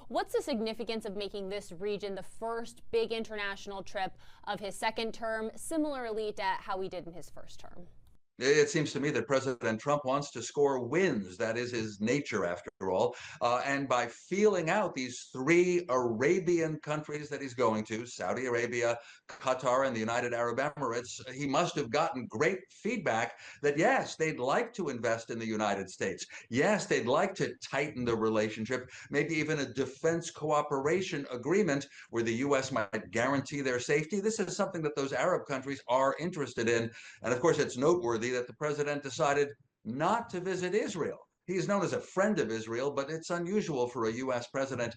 What's the significance of making this region the first big international trip of his second term, similarly to how he did in his first term? It seems to me that President Trump wants to score wins. That is his nature, after all. And by feeling out these three Arabian countries that he's going to, Saudi Arabia, Qatar, and the United Arab Emirates, he must have gotten great feedback that, yes, they'd like to invest in the United States. Yes, they'd like to tighten the relationship, maybe even a defense cooperation agreement where the U.S. might guarantee their safety. This is something that those Arab countries are interested in. And of course, it's noteworthy that the president decided not to visit Israel. He's known as a friend of Israel, but it's unusual for a U.S. president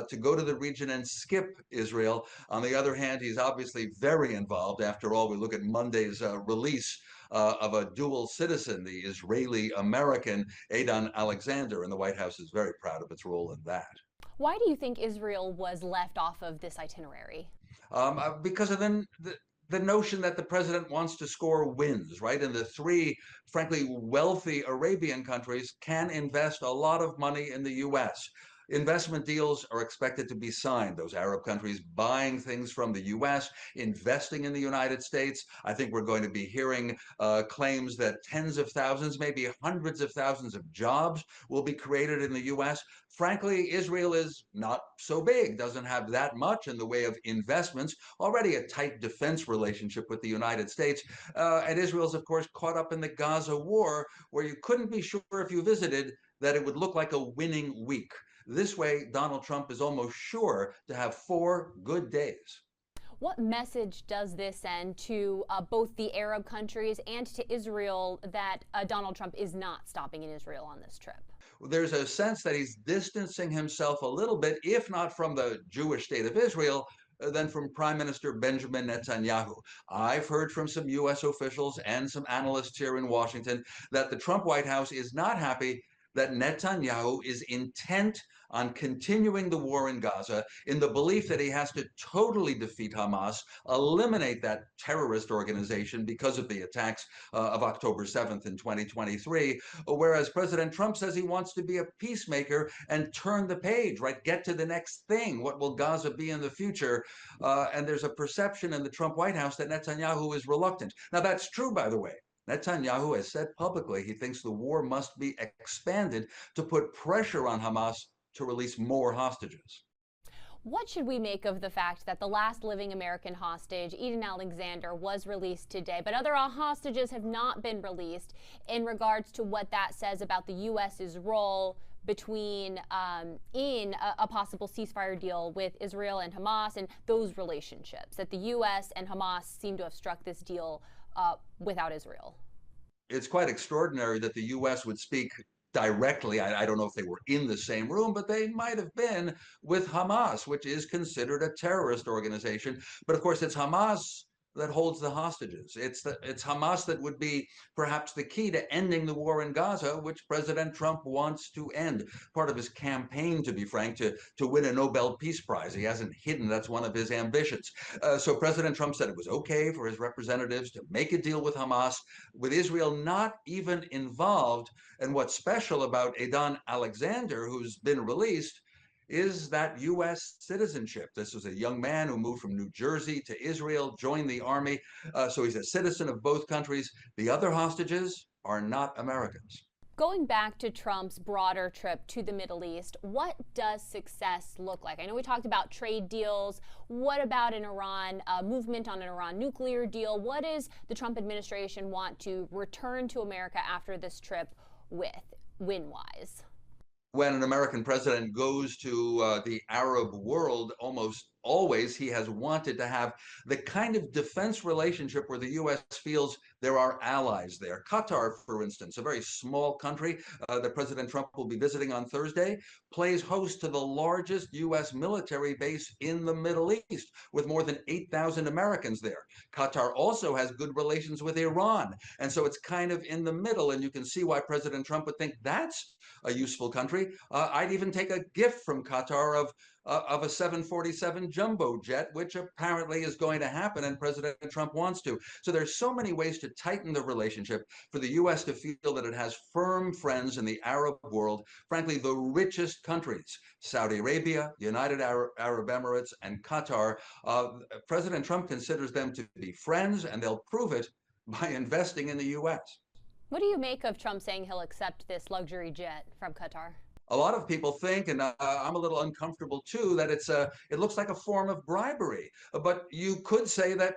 to go to the region and skip Israel. On the other hand, he's obviously very involved. After all, we look at Monday's release of a dual citizen, the Israeli-American Edan Alexander, and the White House is very proud of its role in that. Why do you think Israel was left off of this itinerary? Because of the notion that the president wants to score wins, right? And the three, frankly, wealthy Arabian countries can invest a lot of money in the U.S. Investment deals are expected to be signed. Those Arab countries buying things from the U.S., investing in the United States. I think we're going to be hearing claims that tens of thousands, maybe hundreds of thousands of jobs will be created in the U.S. Frankly, Israel is not so big, doesn't have that much in the way of investments, already a tight defense relationship with the United States. And Israel's, of course, caught up in the Gaza war, where you couldn't be sure if you visited that it would look like a winning week. This way, Donald Trump is almost sure to have 4 good days. What message does this send to both the Arab countries and to Israel that Donald Trump is not stopping in Israel on this trip? There's a sense that he's distancing himself a little bit, if not from the Jewish state of Israel, then from Prime Minister Benjamin Netanyahu. I've heard from some U.S. officials and some analysts here in Washington that the Trump White House is not happy that Netanyahu is intent on continuing the war in Gaza in the belief that he has to totally defeat Hamas, eliminate that terrorist organization because of the attacks of October 7th in 2023, whereas President Trump says he wants to be a peacemaker and turn the page, right? Get to the next thing. What will Gaza be in the future? And there's a perception in the Trump White House that Netanyahu is reluctant. Now, that's true, by the way. Netanyahu has said publicly he thinks the war must be expanded to put pressure on Hamas to release more hostages. What should we make of the fact that the last living American hostage, Edan Alexander, was released today, but other hostages have not been released, in regards to what that says about the U.S.'s role between in a possible ceasefire deal with Israel and Hamas and those relationships, that the U.S. and Hamas seem to have struck this deal without Israel? It's quite extraordinary that the U.S. would speak directly, I don't know if they were in the same room, but they might have been, with Hamas, which is considered a terrorist organization. But of course, it's Hamas that holds the hostages. It's Hamas that would be perhaps the key to ending the war in Gaza, which President Trump wants to end. Part of his campaign, to be frank, to win a Nobel Peace Prize. He hasn't hidden that's one of his ambitions. So President Trump said it was okay for his representatives to make a deal with Hamas, with Israel not even involved. And what's special about Adon Alexander, who's been released, is that U.S. citizenship. This was a young man who moved from New Jersey to Israel, joined the army, so he's a citizen of both countries. The other hostages are not Americans. Going back to Trump's broader trip to the Middle East, what does success look like? I know we talked about trade deals. What about an Iran movement on an Iran nuclear deal? What does the Trump administration want to return to America after this trip with, win-wise? When an American president goes to the Arab world, almost always he has wanted to have the kind of defense relationship where the U.S. feels there are allies there. Qatar, for instance, a very small country that President Trump will be visiting on Thursday, plays host to the largest U.S. military base in the Middle East, with more than 8,000 Americans there. Qatar also has good relations with Iran, and so it's kind of in the middle, and you can see why President Trump would think that's a useful country. I'd even take a gift from Qatar of a 747 jumbo jet, which apparently is going to happen, and President Trump wants to. So there's so many ways to tighten the relationship for the U.S. to feel that it has firm friends in the Arab world, frankly, the richest countries, Saudi Arabia, United Arab Emirates, and Qatar. President Trump considers them to be friends, and they'll prove it by investing in the U.S. What do you make of Trump saying he'll accept this luxury jet from Qatar? A lot of people think, and I'm a little uncomfortable too, that it looks like a form of bribery. But you could say that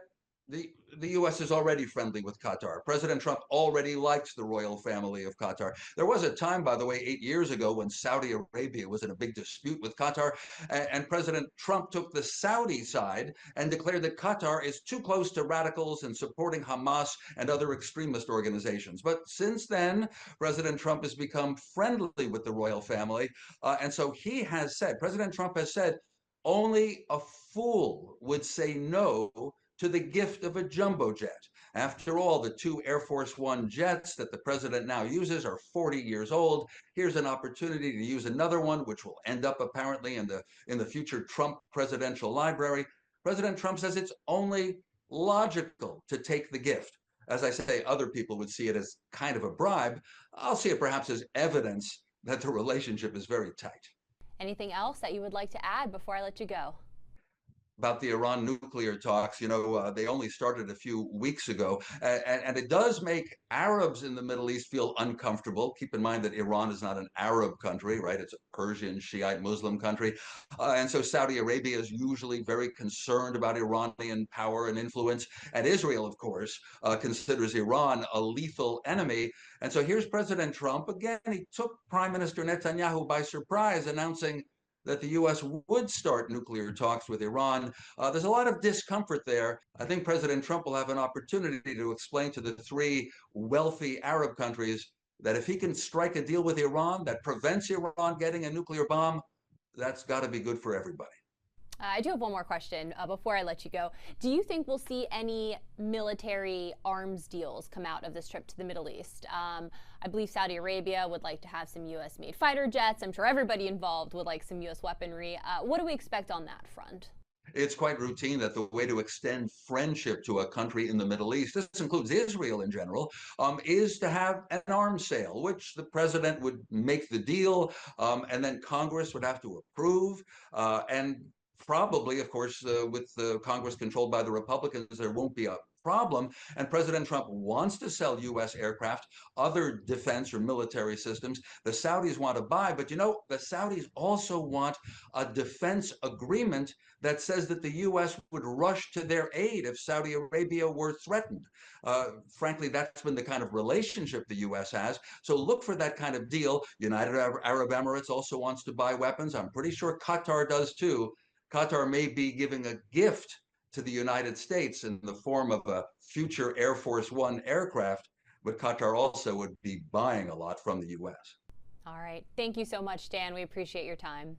the U.S. is already friendly with Qatar. President Trump already likes the royal family of Qatar. There was a time, by the way, 8 years ago when Saudi Arabia was in a big dispute with Qatar, and President Trump took the Saudi side and declared that Qatar is too close to radicals and supporting Hamas and other extremist organizations. But since then, President Trump has become friendly with the royal family, and so he has said, President Trump has said, only a fool would say no to the gift of a jumbo jet. After all, the two Air Force One jets that the president now uses are 40 years old. Here's an opportunity to use another one, which will end up apparently in the future Trump presidential library. President Trump says it's only logical to take the gift. As I say, other people would see it as kind of a bribe. I'll see it perhaps as evidence that the relationship is very tight. Anything else that you would like to add before I let you go? About the Iran nuclear talks, they only started a few weeks ago, and it does make Arabs in the Middle East feel uncomfortable. Keep in mind that Iran is not an Arab country, right? It's a Persian Shiite Muslim country. And so Saudi Arabia is usually very concerned about Iranian power and influence. And Israel, of course, considers Iran a lethal enemy. And so here's President Trump. Again, he took Prime Minister Netanyahu by surprise, announcing that the U.S. would start nuclear talks with Iran. There's a lot of discomfort there. I think President Trump will have an opportunity to explain to the three wealthy Arab countries that if he can strike a deal with Iran that prevents Iran getting a nuclear bomb, that's got to be good for everybody. I do have one more question before I let you go. Do you think we'll see any military arms deals come out of this trip to the Middle East? I believe Saudi Arabia would like to have some U.S.-made fighter jets. I'm sure everybody involved would like some U.S. weaponry. What do we expect on that front? It's quite routine that the way to extend friendship to a country in the Middle East, this includes Israel in general, is to have an arms sale, which the president would make the deal, and then Congress would have to approve, and probably, of course, with the Congress controlled by the Republicans, there won't be a problem. And President Trump wants to sell U.S. aircraft, other defense or military systems. The Saudis want to buy, but the Saudis also want a defense agreement that says that the U.S. would rush to their aid if Saudi Arabia were threatened. Frankly, that's been the kind of relationship the U.S. has. So look for that kind of deal. United Arab Emirates also wants to buy weapons. I'm pretty sure Qatar does too. Qatar may be giving a gift to the United States in the form of a future Air Force One aircraft, but Qatar also would be buying a lot from the U.S. All right. Thank you so much, Dan. We appreciate your time.